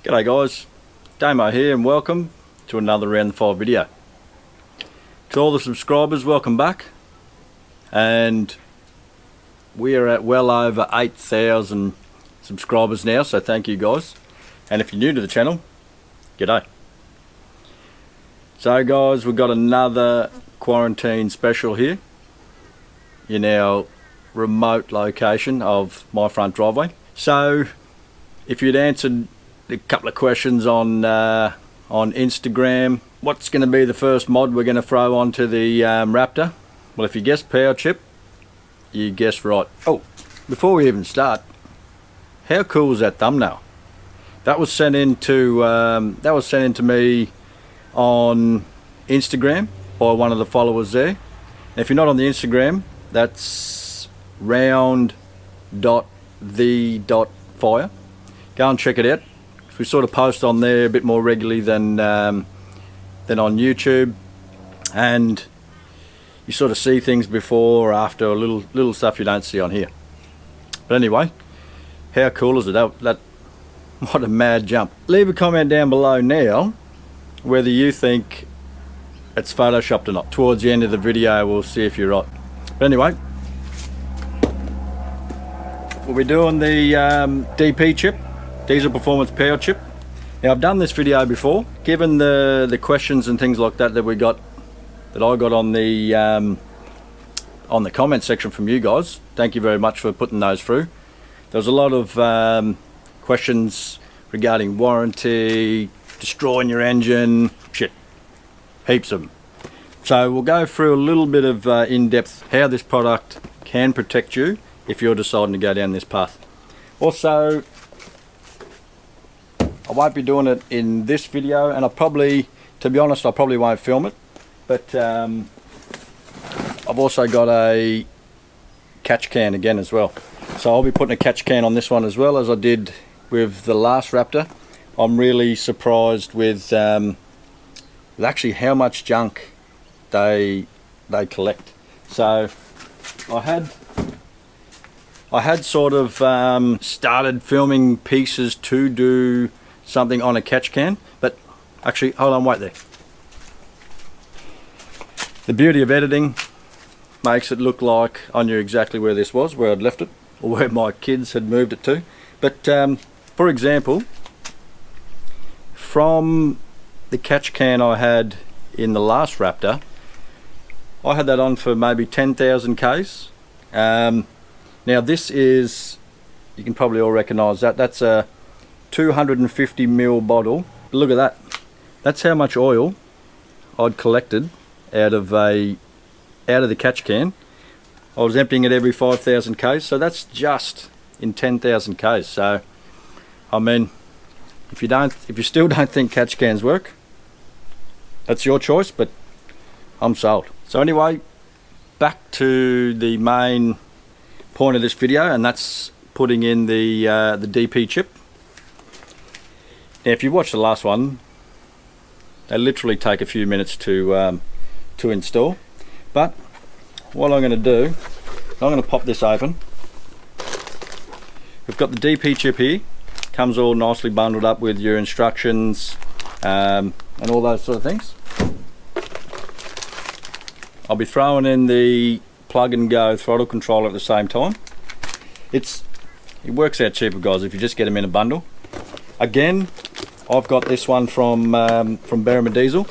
G'day guys, Damo here and welcome to another Round the Fire video. To all the subscribers, welcome back. And we are at well over 8,000 subscribers now, so thank you guys. And if you're new to the channel, g'day. So guys, we've got another quarantine special here in our remote location of my front driveway. So if you'd answered a couple of questions on Instagram, what's going to be the first mod we're going to throw onto the Raptor? Well, if you guessed power chip, you guessed right. Oh, before we even start, how cool is that thumbnail? That was sent in to me on Instagram by one of the followers there. And if you're not on the Instagram, that's round.the.fire. Go and check it out. We sort of post on there a bit more regularly than on YouTube, and you sort of see things before or after, a little stuff you don't see on here. But anyway, how cool is it? That what a mad jump. Leave a comment down below now whether you think it's photoshopped or not. Towards the end of the video we'll see if you're right. But anyway, we'll be doing the DP chip, diesel performance power chip. Now I've done this video before, given the questions and things like that that I got on the comment section from you guys. Thank you very much for putting those through. There was a lot of questions regarding warranty, destroying your engine, shit, heaps of them. So we'll go through a little bit of in-depth how this product can protect you if you're deciding to go down this path. Also, I won't be doing it in this video, and to be honest, I probably won't film it, but I've also got a catch can again as well. So I'll be putting a catch can on this one as well, as I did with the last Raptor. I'm really surprised with actually how much junk they collect. So I had sort of started filming pieces to do something on a catch can, but actually, hold on, wait there. The beauty of editing makes it look like I knew exactly where this was, where I'd left it, or where my kids had moved it to. But for example, from the catch can I had in the last Raptor, I had that on for maybe 10,000 Ks. Now this is, you can probably all recognise that, that's a 250ml bottle. Look at that. That's how much oil I'd collected out of the catch can. I was emptying it every 5,000 Ks, so that's just in 10,000 Ks. So I mean, if you still don't think catch cans work, that's your choice, but I'm sold. So anyway, back to the main point of this video, and that's putting in the DP chip. Now if you watched the last one, they literally take a few minutes to install. But what I'm going to do, I'm going to pop this open. We've got the DP chip here. Comes all nicely bundled up with your instructions and all those sort of things. I'll be throwing in the plug and go throttle controller at the same time. It works out cheaper, guys, if you just get them in a bundle. Again, I've got this one from Berrima Diesel.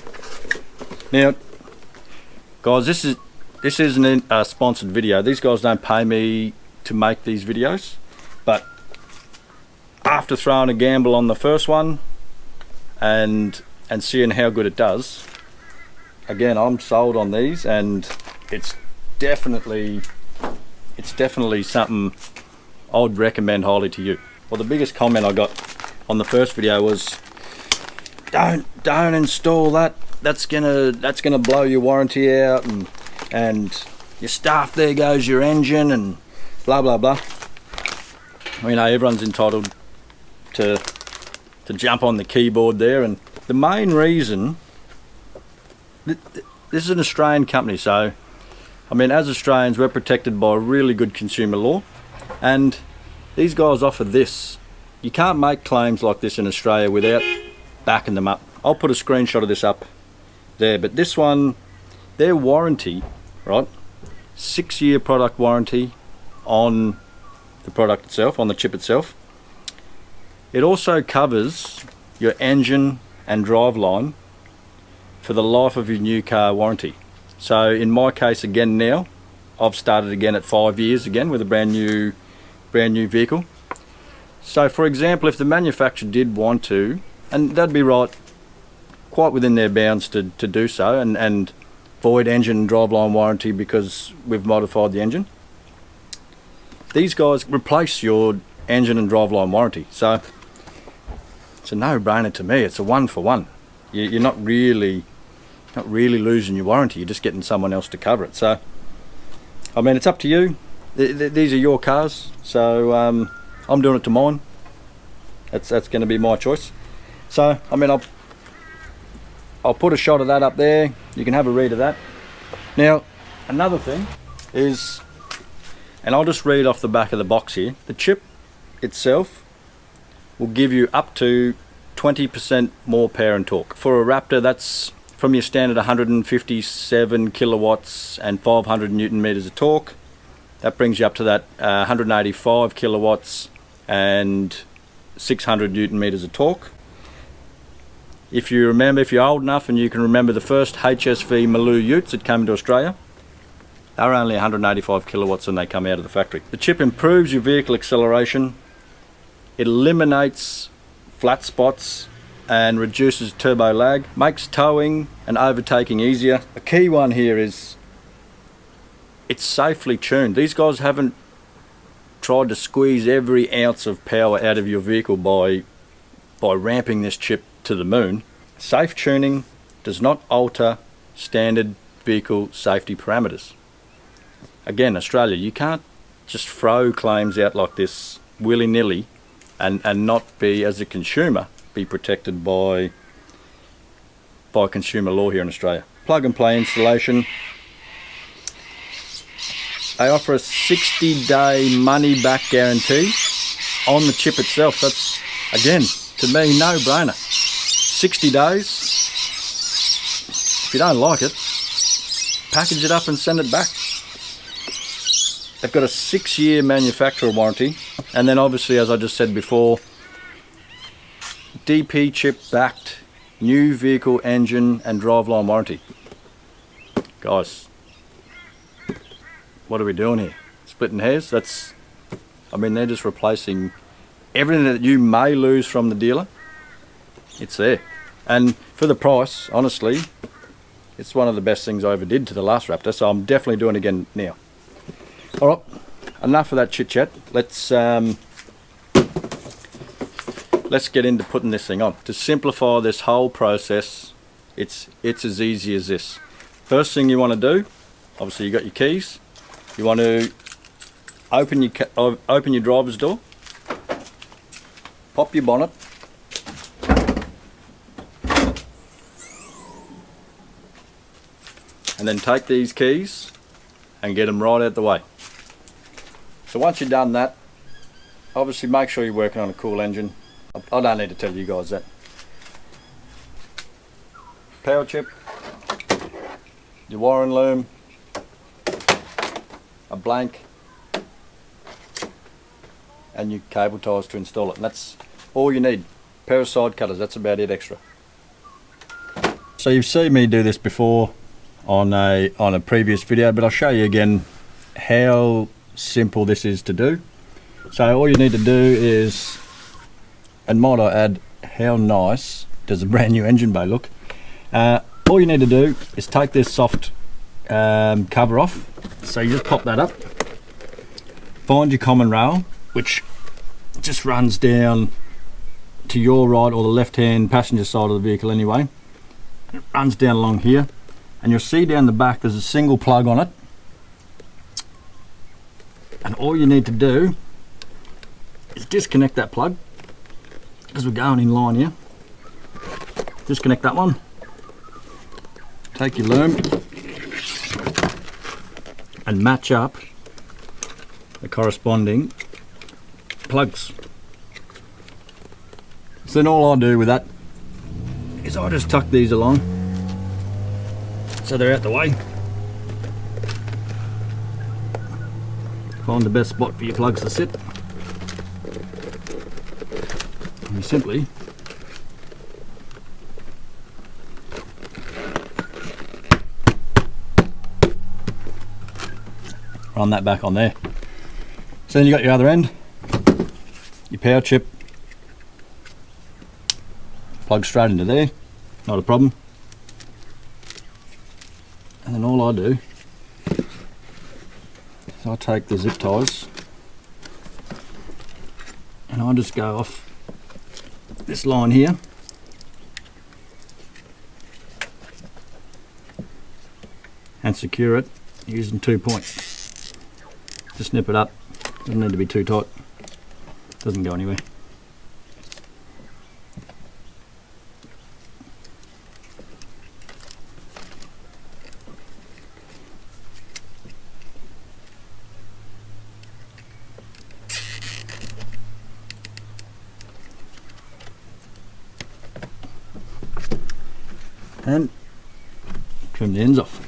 Now, guys, this isn't a sponsored video. These guys don't pay me to make these videos, but after throwing a gamble on the first one and seeing how good it does, again, I'm sold on these, and it's definitely something I'd recommend highly to you. Well, the biggest comment I got on the first video was, don't install that. That's gonna blow your warranty out, and your staff, there goes your engine, and blah blah blah. I mean, everyone's entitled to jump on the keyboard there, and the main reason, this is an Australian company, so I mean, as Australians, we're protected by really good consumer law, and these guys offer this you can't make claims like this in Australia without backing them up. I'll put a screenshot of this up there, but this one, their warranty, right, 6-year product warranty on the product itself, on the chip itself. It also covers your engine and driveline for the life of your new car warranty. So in my case again now, I've started again at 5 years again with a brand new vehicle. So for example, if the manufacturer did want to, and that'd be right, quite within their bounds to do so, and void engine and driveline warranty because we've modified the engine, these guys replace your engine and driveline warranty. So it's a no-brainer to me. It's a one for one. You're not really losing your warranty. You're just getting someone else to cover it. So I mean, it's up to you. These are your cars, so I'm doing it to mine. That's going to be my choice. So I mean, I'll put a shot of that up there. You can have a read of that. Now another thing is, and I'll just read off the back of the box here, the chip itself will give you up to 20% more power and torque. For a Raptor, that's from your standard 157 kilowatts and 500 newton meters of torque. That brings you up to that 185 kilowatts and 600 newton meters of torque. If you remember, if you're old enough and you can remember the first HSV Maloo utes that came into Australia, they were only 185 kilowatts when they come out of the factory. The chip improves your vehicle acceleration. It eliminates flat spots and reduces turbo lag, makes towing and overtaking easier. A key one here is it's safely tuned. These guys haven't tried to squeeze every ounce of power out of your vehicle by ramping this chip to the moon. Safe tuning does not alter standard vehicle safety parameters. Again, Australia, you can't just throw claims out like this willy-nilly and not be, as a consumer, be protected by consumer law here in Australia. Plug and play installation. They offer a 60-day money-back guarantee on the chip itself. That's, again, to me, no-brainer. 60 days. If you don't like it, package it up and send it back. They've got a 6-year manufacturer warranty, and then obviously, as I just said before, DP chip backed new vehicle engine and driveline warranty. Guys, what are we doing here? Splitting hairs? I mean, they're just replacing everything that you may lose from the dealer. It's there, and for the price, honestly, it's one of the best things I ever did to the last Raptor, so I'm definitely doing it again now. All right, enough of that chit chat. Let's get into putting this thing on. To simplify this whole process, it's as easy as this. First thing you want to do, obviously you got your keys. You want to open your driver's door, pop your bonnet, and then take these keys and get them right out the way. So once you've done that, obviously make sure you're working on a cool engine. I don't need to tell you guys that. Power chip, your wiring loom, a blank, and your cable ties to install it. And that's all you need. Pair of side cutters, that's about it extra. So you've seen me do this before on a previous video, but I'll show you again how simple this is to do. So all you need to do is, and might I add, how nice does a brand new engine bay look? All you need to do is take this soft cover off. So you just pop that up, find your common rail, which just runs down to your right or the left hand passenger side of the vehicle anyway. It runs down along here, and you'll see down the back there's a single plug on it, and all you need to do is disconnect that plug as we're going in line here. Disconnect that one, take your loom and match up the corresponding plugs. So then all I do with that is I just tuck these along so they're out the way. Find the best spot for your plugs to sit. And you simply run that back on there. So then you got your other end, your power chip, plug straight into there, not a problem. And then all I do is I take the zip ties and I just go off this line here and secure it using 2 points. Just snip it up, doesn't need to be too tight, doesn't go anywhere. And trim the ends off.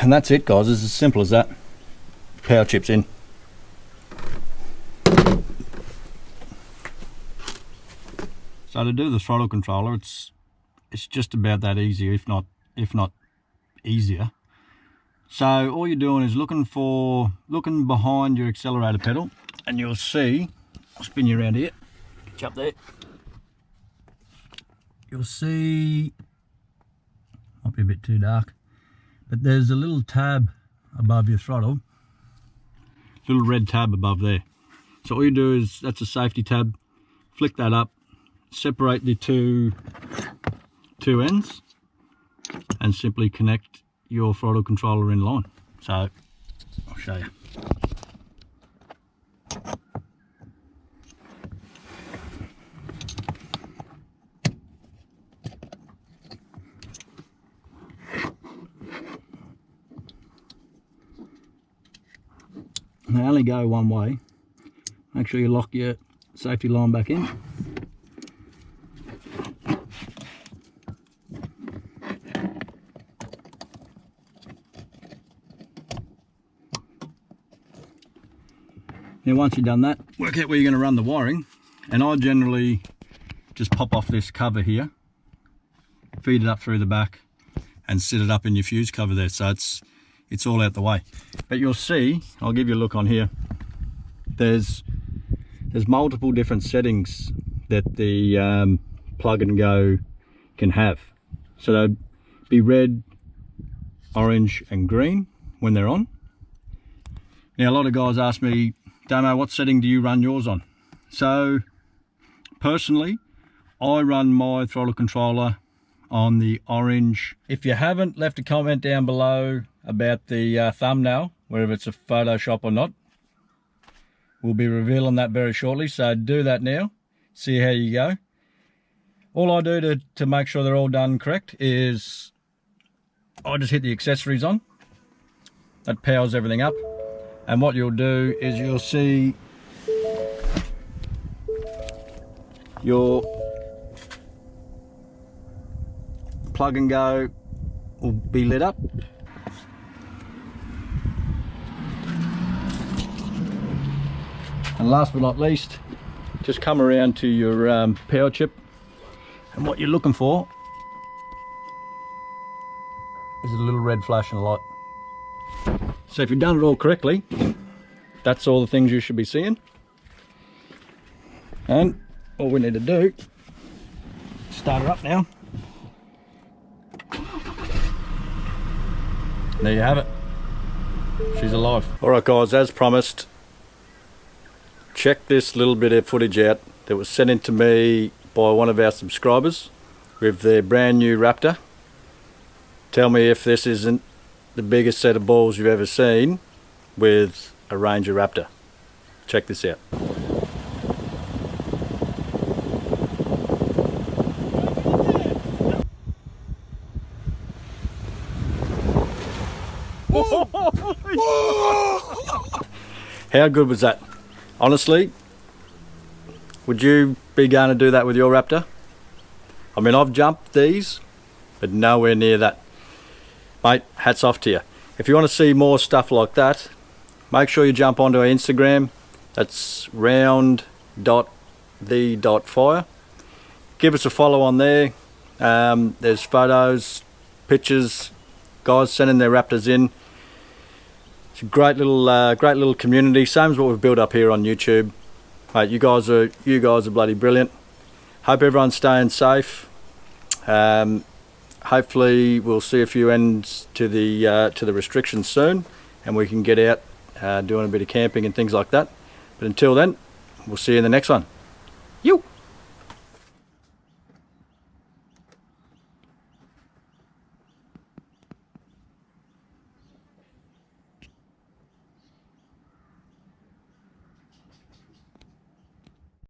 And that's it, guys. It's as simple as that. Power chips in. So to do the throttle controller, it's just about that easy, if not easier. So all you're doing is looking behind your accelerator pedal, and you'll see, I'll spin you around here, get you up there. You'll see, might be a bit too dark, but there's a little tab above your throttle, little red tab above there. So all you do is, that's a safety tab, flick that up, separate the two ends, and simply connect your throttle controller in line. So I'll show you. They only go one way. Make sure you lock your safety line back in. Now once you've done that, work out where you're going to run the wiring, and I generally just pop off this cover here, feed it up through the back and sit it up in your fuse cover there, so it's all out the way. But you'll see, I'll give you a look on here, there's multiple different settings that the plug and go can have. So they'd be red, orange and green when they're on. Now a lot of guys ask me, Damo, what setting do you run yours on? So personally, I run my throttle controller on the orange. If you haven't left a comment down below about the thumbnail, whether it's a Photoshop or not, we'll be revealing that very shortly, so do that now, see how you go. All I do to make sure they're all done correct is I just hit the accessories on. That powers everything up. And what you'll do is you'll see your plug and go will be lit up. And last but not least, just come around to your power chip, and what you're looking for is a little red flashing light. So if you've done it all correctly, that's all the things you should be seeing. And all we need to do, start her up now. There you have it. She's alive. Alright guys, as promised, check this little bit of footage out that was sent in to me by one of our subscribers with their brand new Raptor. Tell me if this isn't the biggest set of balls you've ever seen with a Ranger Raptor. Check this out. Oh, How good was that? Honestly, would you be going to do that with your Raptor? I mean, I've jumped these, but nowhere near that. Mate, hats off to you. If you want to see more stuff like that, make sure you jump onto our Instagram. That's round.the.fire. Give us a follow on there. There's photos, pictures, guys sending their Raptors in. It's a great little community, same as what we've built up here on YouTube. Mate, you guys are bloody brilliant. Hope everyone's staying safe. Hopefully we'll see a few ends to the restrictions soon, and we can get out doing a bit of camping and things like that. But until then, we'll see you in the next one. You.